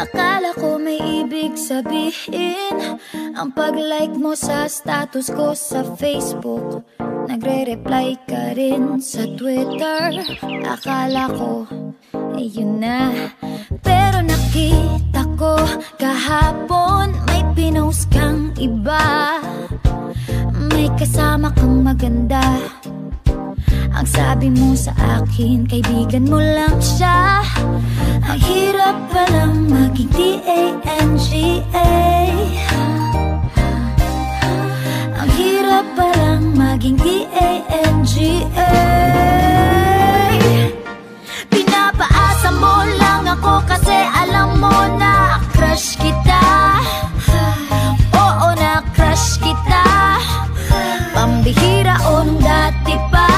Akala ko may ibig sabihin ang pag-like mo sa status ko sa Facebook. Nagre-reply ka rin sa Twitter. Akala ko, ayun na. Pero nakita ko kahapon may pinost kang iba. May kasama kang maganda. Ang sabi mo sa akin, kaibigan mo lang siya. Ang hirap palang maging D-A-N-G-A. Ang hirap palang maging D-A-N-G-A. Pinapaasa mo lang ako kasi alam mo na crush kita. Oo, na crush kita. Pambihira o nung dati pa.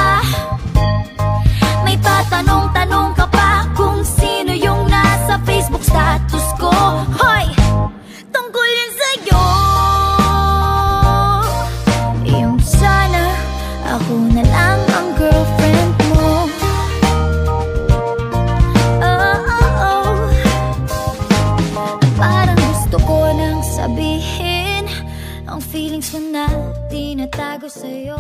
May patanong-tanong ka pa kung sino yung nasa Facebook status ko. Hoy! Tungkol yun sa'yo. Yung sana ako na lang ang girlfriend mo. Oh, oh, oh. Parang gusto ko nang sabihin ang feelings ko na tinatago sa'yo.